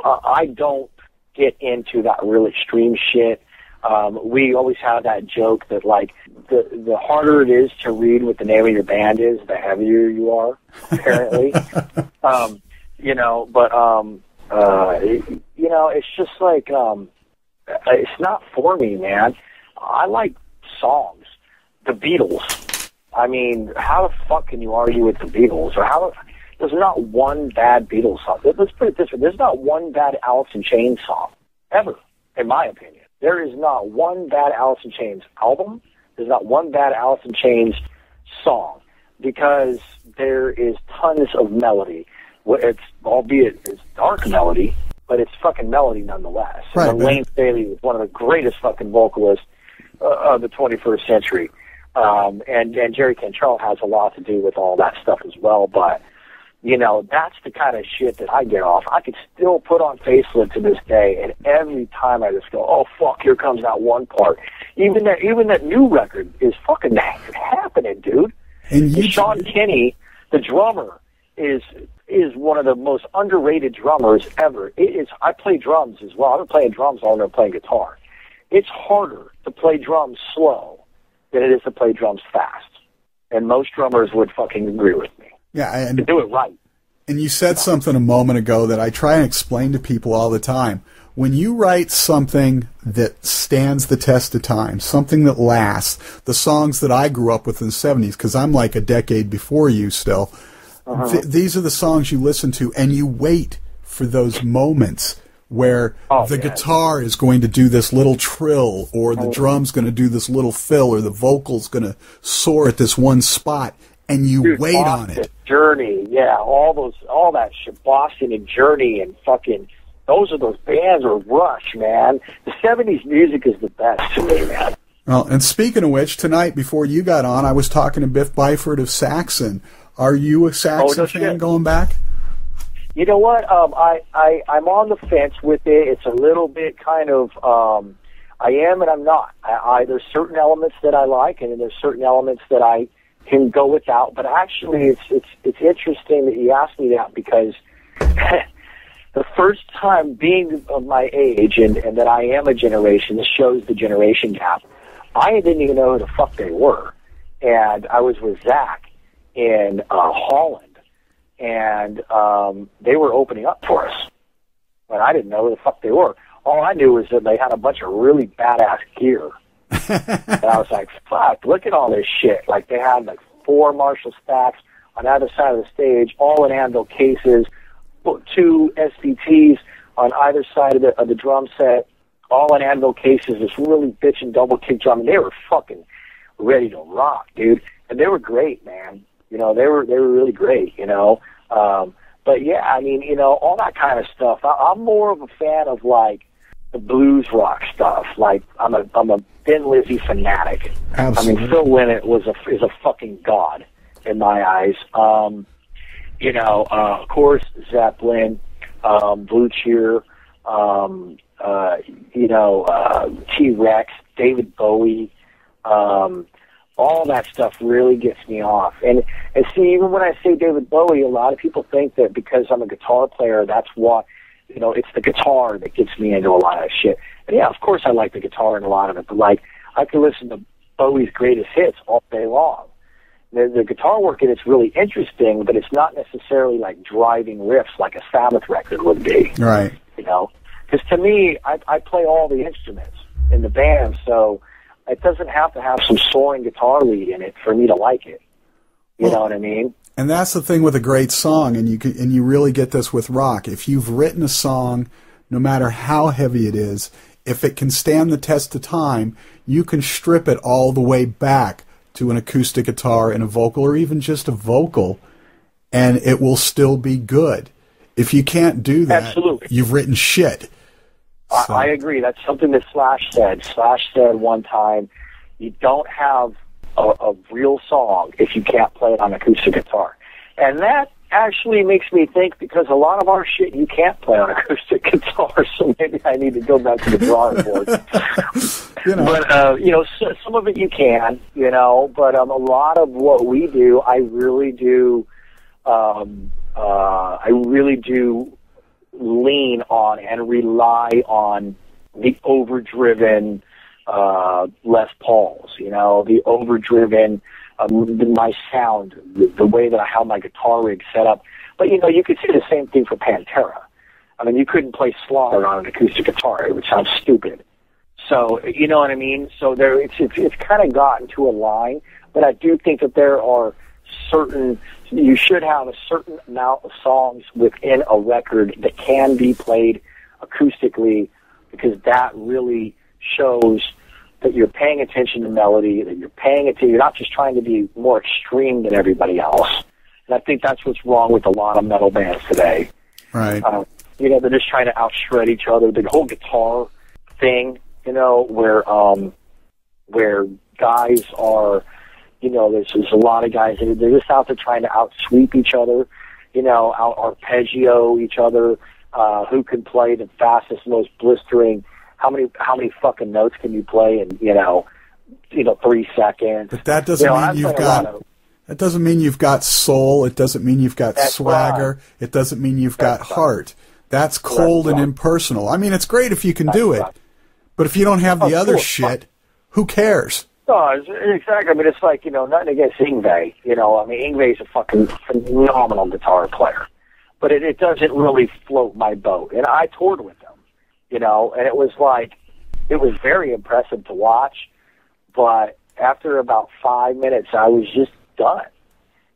I don't get into that real extreme shit. We always have that joke that, like, the harder it is to read what the name of your band is, the heavier you are, apparently. You know, but, you know, it's just like, it's not for me, man. I like songs. The Beatles. I mean, how the fuck can you argue with the Beatles? Or there's not one bad Beatles song. Let's put it this way. There's not one bad Alice in Chains song, ever, in my opinion. There is not one bad Alice in Chains album. There's not one bad Alice in Chains song, because there is tons of melody. Albeit it's dark melody, but it's fucking melody nonetheless. Right, and Lane Staley was one of the greatest fucking vocalists of the 21st century. And Jerry Cantrell has a lot to do with all that stuff as well, but, you know, that's the kind of shit that I get off. I could still put on Facelift to this day, and every time I just go, oh, fuck, here comes that one part. Even that new record is fucking happening, dude. And Sean Kinney, the drummer, is one of the most underrated drummers ever. I play drums as well. I've been playing drums all over playing guitar. It's harder to play drums slow than it is to play drums fast. And most drummers would fucking agree with me. Yeah, and to do it right. And you said something a moment ago that I try and explain to people all the time. When you write something that stands the test of time, something that lasts, the songs that I grew up with in the 70s, because I'm like a decade before you still, these are the songs you listen to, and you wait for those moments where the guitar is going to do this little trill, or the drum's going to do this little fill, or the vocal's going to soar at this one spot, and you wait on it. Journey, yeah, all that shit, Boston and Journey and fucking, those bands, or Rush, man. The 70s music is the best to me, man. Well, and speaking of which, tonight before you got on, I was talking to Biff Byford of Saxon. Are you a Saxon fan going back? You know what? I'm on the fence with it. It's a little bit kind of, I am and I'm not. There's certain elements that I like, and then there's certain elements that I can go without. But actually, it's interesting that you asked me that, because the first time being of my age and that I am a generation, this shows the generation gap, I didn't even know who the fuck they were. And I was with Zach in Holland, and they were opening up for us. But I didn't know who the fuck they were. All I knew was that they had a bunch of really badass gear. And I was like, fuck, look at all this shit. Like, they had like 4 Marshall stacks on either side of the stage, all in anvil cases, 2 SVTs on either side of the drum set, all in anvil cases, this really bitchin' double kick drum. And they were fucking ready to rock, dude. And they were great, man. You know, they were really great, you know. But yeah, I mean, you know, all that kind of stuff. I'm more of a fan of, like, the blues rock stuff. Like, I'm a Thin Lizzy fanatic. Absolutely. I mean, Phil Lynott is a fucking god in my eyes. You know, of course, Zeppelin, Blue Cheer, you know, T-Rex, David Bowie, all that stuff really gets me off. And see, even when I say David Bowie, a lot of people think that because I'm a guitar player, that's what, you know, it's the guitar that gets me into a lot of that shit. And yeah, of course I like the guitar and a lot of it, but like, I can listen to Bowie's greatest hits all day long. The guitar work in it's really interesting, but it's not necessarily like driving riffs like a Sabbath record would be. Right. You know? Because to me, I play all the instruments in the band, so it doesn't have to have some soaring guitar lead in it for me to like it. You know what I mean? And that's the thing with a great song, and you really get this with rock. If you've written a song, no matter how heavy it is, if it can stand the test of time, you can strip it all the way back to an acoustic guitar and a vocal, or even just a vocal, and it will still be good. If you can't do that, absolutely, you've written shit. So. I agree. That's something that Slash said. Slash said one time, you don't have a real song if you can't play it on acoustic guitar. And that actually makes me think, because a lot of our shit you can't play on acoustic guitar, so maybe I need to go back to the drawing board. You know. But, you know, some of it you can, you know, but a lot of what we do, I really do lean on and rely on the overdriven Les Pauls, you know, the overdriven, my sound, the way that I have my guitar rig set up. But, you know, you could say the same thing for Pantera. I mean, you couldn't play Slaughter on an acoustic guitar. It would sound stupid. So, you know what I mean? So it's kind of gotten to a line, but I do think that there are you should have a certain amount of songs within a record that can be played acoustically, because that really shows that you're paying attention to melody, that you're not just trying to be more extreme than everybody else. And I think that's what's wrong with a lot of metal bands today. Right. You know, they're just trying to outshred each other. The whole guitar thing, you know, where guys are, you know, there's a lot of guys that they're just out there trying to outsweep each other, you know, out arpeggio each other, who can play the fastest, most blistering. How many fucking notes can you play in, you know, 3 seconds? But that doesn't mean you've got. That doesn't mean you've got soul. It doesn't mean you've got swagger. Right. It doesn't mean you've got heart. That's cold and impersonal. I mean, it's great if you can do it, but if you don't have the other shit, who cares? No, exactly. I mean, it's like, you know, nothing against Yngwie. You know, I mean, Yngwie's a fucking phenomenal guitar player, but it doesn't really float my boat. And I toured with him. You know, and it was very impressive to watch, but after about 5 minutes, I was just done.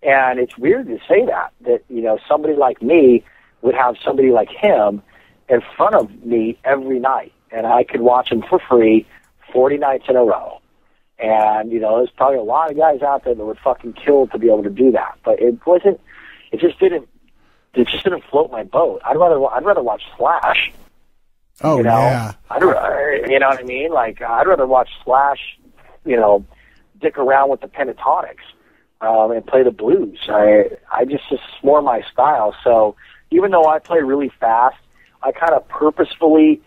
And it's weird to say that, you know, somebody like me would have somebody like him in front of me every night, and I could watch him for free 40 nights in a row. And, you know, there's probably a lot of guys out there that would fucking kill to be able to do that, but it just didn't float my boat. I'd rather watch Slash. Oh, you know? Yeah. You know what I mean? Like, I'd rather watch Slash, you know, dick around with the pentatonics and play the blues. It's more my style. So even though I play really fast, I kind of purposefully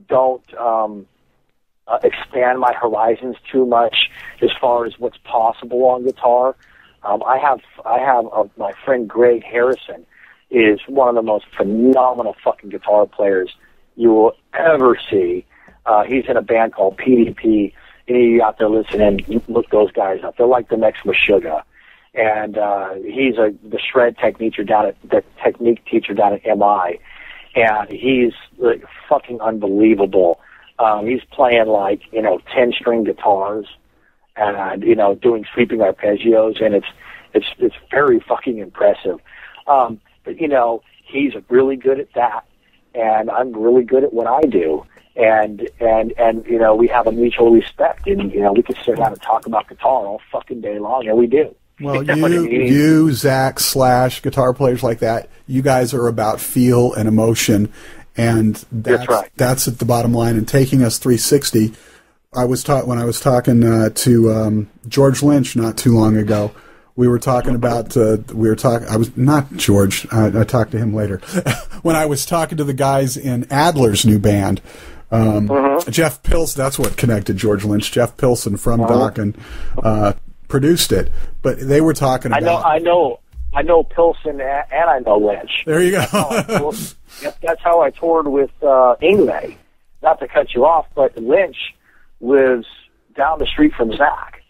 don't expand my horizons too much as far as what's possible on guitar. I have my friend Greg Harrison is one of the most phenomenal fucking guitar players you will ever see. He's in a band called PDP. Any of you out there listening, look those guys up. They're like the next Meshuggah. And he's the shred technique teacher down at MI. And he's like fucking unbelievable. He's playing like, 10-string guitars and, doing sweeping arpeggios, and it's very fucking impressive. But, he's really good at that. And I'm really good at what I do, and we have a mutual respect, and we can sit down and talk about guitar all fucking day long, and we do. Well, you, Zach, Slash, guitar players like that, you guys are about feel and emotion, and that's right. That's at the bottom line. And taking us 360, when I was talking to George Lynch not too long ago. We were talking about, I was not George, I talked to him later. When I was talking to the guys in Adler's new band, Jeff Pilson, that's what connected George Lynch. Jeff Pilson from Dokken produced it, but they were talking about. I know Pilson and I know Lynch. There you go. That's how I toured with Yngwie. Not to cut you off, but Lynch lives down the street from Zach,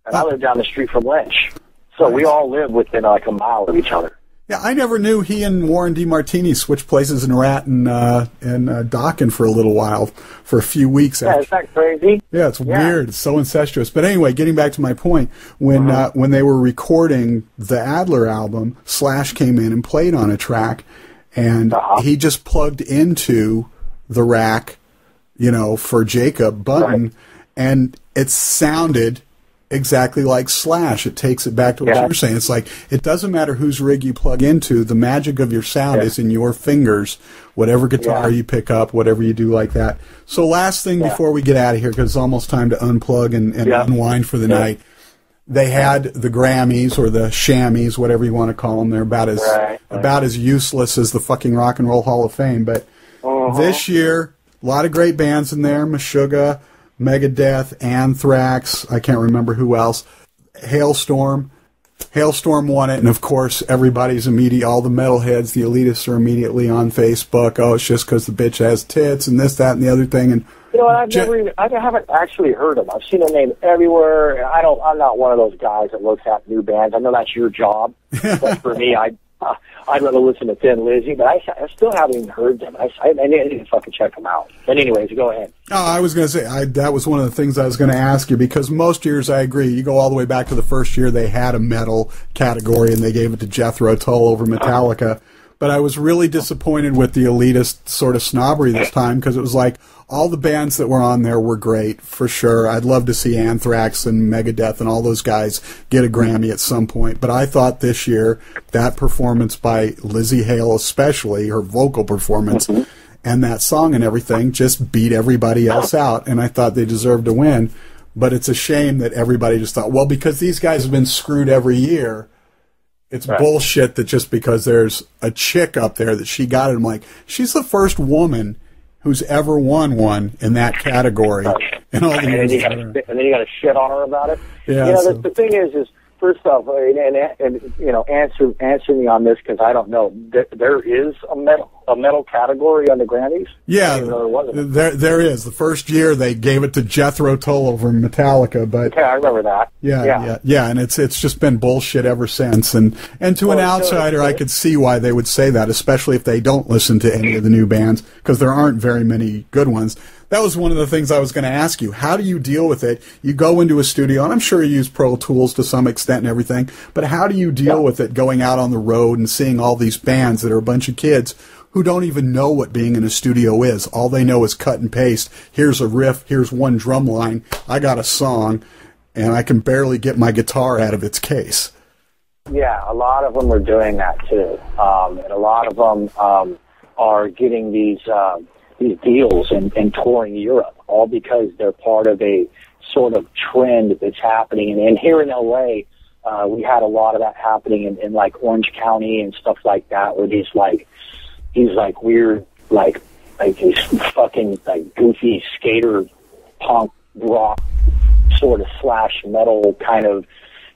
and I live down the street from Lynch. So we all live within like a mile of each other. Yeah, I never knew he and Warren DeMartini switched places in Rat and Dokken for a little while, for a few weeks. Yeah, isn't that crazy? Yeah, it's weird. It's so incestuous. But anyway, getting back to my point, when they were recording the Adler album, Slash came in and played on a track, and he just plugged into the rack, for Jacob button, and it sounded exactly like Slash. It takes it back to what you were saying. It's like, it doesn't matter whose rig you plug into, the magic of your sound is in your fingers, whatever guitar you pick up, whatever you do like that. So last thing before we get out of here, because it's almost time to unplug and unwind for the night, they had the Grammys or the Shammies, whatever you want to call them. They're about as useless as the fucking Rock and Roll Hall of Fame. But this year, a lot of great bands in there, Meshuggah, Megadeth, Anthrax, I can't remember who else, Hailstorm won it, and of course everybody's all the metalheads, the elitists are immediately on Facebook, it's just because the bitch has tits and this, that, and the other thing, and You know, I haven't actually heard them. I've seen their name everywhere. I'm not one of those guys that looks at new bands. I know that's your job, but for me, I'd rather listen to Thin Lizzy, but I still haven't even heard them. I need to fucking check them out. But anyways, go ahead. Oh, I was going to say, that was one of the things I was going to ask you, because most years, I agree, you go all the way back to the first year they had a metal category and they gave it to Jethro Tull over Metallica. But I was really disappointed with the elitist sort of snobbery this time, because it was like all the bands that were on there were great, for sure. I'd love to see Anthrax and Megadeth and all those guys get a Grammy at some point. But I thought this year that performance by Lizzie Hale, especially her vocal performance and that song and everything, just beat everybody else out. And I thought they deserved to win. But it's a shame that everybody just thought, well, because these guys have been screwed every year, it's bullshit that just because there's a chick up there that she got it. I'm like, she's the first woman who's ever won one in that category. And then you got to shit on her about it. Yeah. You know, the thing is first off, and you know, answer me on this, because I don't know. There is a metal category on the Grammys. Yeah, there is. The first year they gave it to Jethro Tull over Metallica, but okay, I remember that. Yeah, and it's just been bullshit ever since. And to an outsider, I could see why they would say that, especially if they don't listen to any of the new bands, because there aren't very many good ones. That was one of the things I was going to ask you. How do you deal with it? You go into a studio, and I'm sure you use Pro Tools to some extent and everything, but how do you deal with it going out on the road and seeing all these bands that are a bunch of kids who don't even know what being in a studio is? All they know is cut and paste. Here's a riff, here's one drum line, I got a song, and I can barely get my guitar out of its case. Yeah, a lot of them are doing that too. And a lot of them are getting these deals and touring Europe, all because they're part of a sort of trend that's happening. And here in LA, we had a lot of that happening in like Orange County and stuff like that, where these weird, like these fucking like goofy skater punk rock sort of slash metal kind of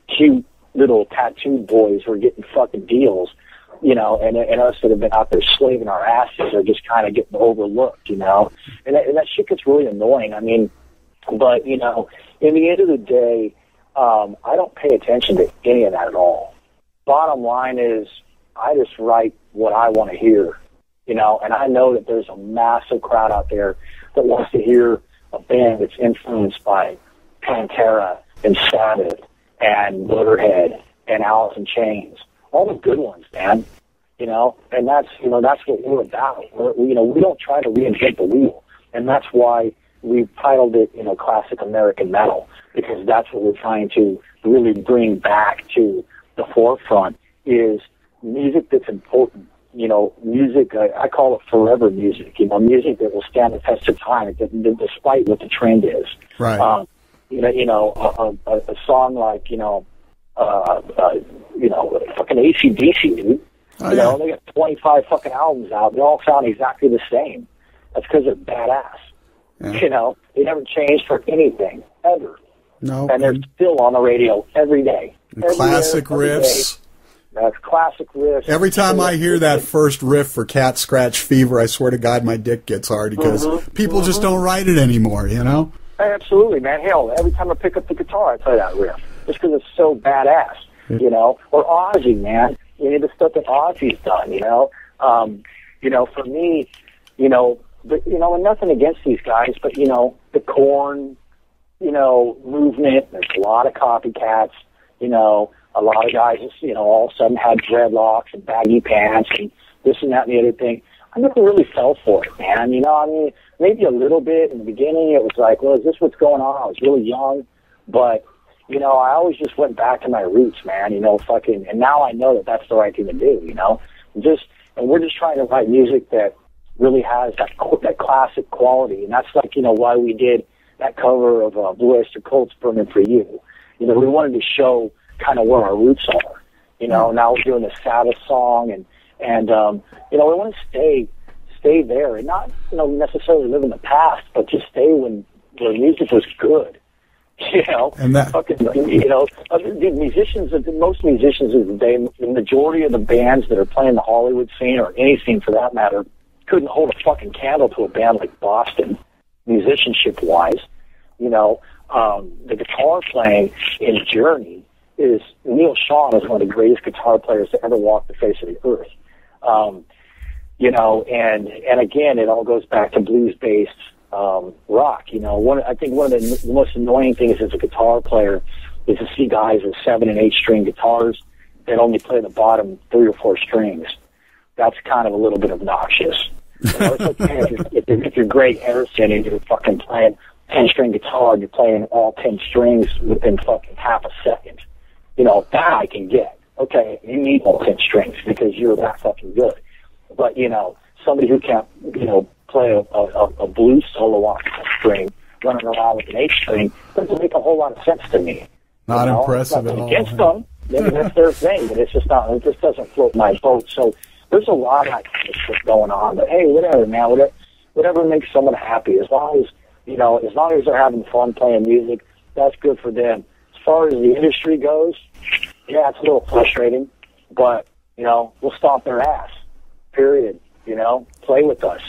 cute little tattooed boys were getting fucking deals. You know, and us that have been out there slaving our asses are just kind of getting overlooked, you know. And that shit gets really annoying. I mean, but, you know, in the end of the day, I don't pay attention to any of that at all. Bottom line is, I just write what I want to hear, you know, and I know that there's a massive crowd out there that wants to hear a band that's influenced by Pantera and Sabbath and Motorhead and Alice in Chains. All the good ones, man. You know, and that's what we're about. We don't try to reinvent the wheel, and that's why we've titled it, you know, Classic American Metal, because that's what we're trying to really bring back to the forefront is music that's important. You know, music, I call it forever music. You know, music that will stand the test of time, despite what the trend is. Right. A song like, fucking AC/DC, dude. Oh, you know, they got 25 fucking albums out. They all sound exactly the same. That's because they're badass. Yeah. You know, they never changed for anything, ever. No. And they're still on the radio every day. Classic riffs. That's classic riffs. Every time I hear that first riff for Cat Scratch Fever, I swear to God my dick gets hard, because people just don't write it anymore, you know? Absolutely, man. Hell, every time I pick up the guitar, I play that riff. Just because it's so badass, you know? Or Ozzy, man. You know, the stuff that Ozzy's done, you know? For me, and nothing against these guys, but, you know, the Korn, movement, there's a lot of copycats, a lot of guys, all of a sudden had dreadlocks and baggy pants and this and that and the other thing. I never really fell for it, man. Maybe a little bit in the beginning. It was like, well, is this what's going on? I was really young, but, I always just went back to my roots, man, and now I know that that's the right thing to do, and we're just trying to write music that really has that classic quality, and that's why we did that cover of Blue Oyster Cult's Burning for You. We wanted to show kind of where our roots are. Now we're doing a Sabbath song, and we want to stay there, and not necessarily live in the past, but just stay when the music was good. And that the musicians, most musicians of the day, the majority of the bands that are playing the Hollywood scene or any scene for that matter, couldn't hold a fucking candle to a band like Boston. musicianship-wise. You know, the guitar playing in Journey is, Neil Sean is one of the greatest guitar players to ever walk the face of the earth. You know, and again, it all goes back to blues-based rock. You know, I think one of the most annoying things as a guitar player is to see guys with 7- and 8-string guitars that only play the bottom 3 or 4 strings. That's kind of a little bit obnoxious. You know, it's okay if you're Greg Harrison and you're fucking playing 10-string guitar and you're playing all 10 strings within fucking half a second. You know, that I can get. Okay, you need all 10 strings because you're that fucking good. But, you know, somebody who can't, you know, play a blues solo on a string, running around with an 8-string, doesn't make a whole lot of sense to me. Not impressive at all. Against them, maybe that's their thing, but it's just not, it just doesn't float my boat. So there's a lot of that kind of shit going on. But hey, whatever, man, whatever makes someone happy, as long as they're having fun playing music, that's good for them. As far as the industry goes, yeah, it's a little frustrating, but, you know, we'll stomp their ass, period. You know, play with us.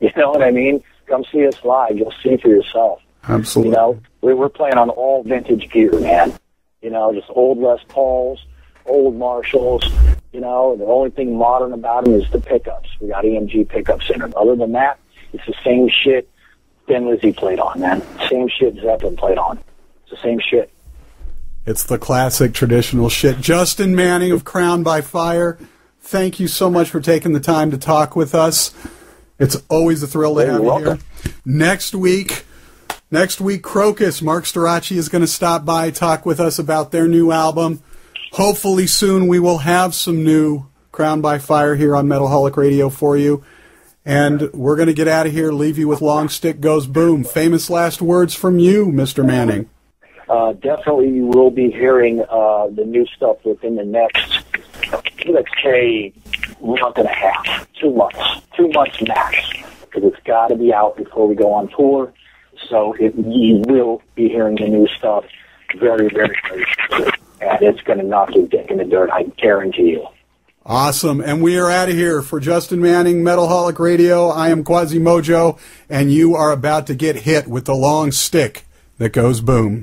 You know what I mean? Come see us live. You'll see for yourself. Absolutely. You know, we're playing on all vintage gear, man. You know, just old Les Pauls, old Marshalls. You know, the only thing modern about them is the pickups. We got EMG pickups in them. Other than that, it's the same shit Thin Lizzy played on, man. Same shit Zeppelin played on. It's the same shit. It's the classic traditional shit. Justin Manning of Crown by Fire, thank you so much for taking the time to talk with us. It's always a thrill to have you here. Next week, Crocus, Mark Storace is going to stop by, talk with us about their new album. Hopefully soon we will have some new Crown by Fire here on Metalholic Radio for you. And we're going to get out of here, leave you with Long Stick Goes Boom. Famous last words from you, Mr. Manning. Definitely you will be hearing the new stuff within the next, let's say, month and a half, 2 months, 2 months max, because it's got to be out before we go on tour. So you will be hearing the new stuff very, very, very soon. And it's going to knock your dick in the dirt, I guarantee you. Awesome. And we are out of here. For Justin Manning, Metalholic Radio, I am Quasimojo, and you are about to get hit with the long stick that goes boom.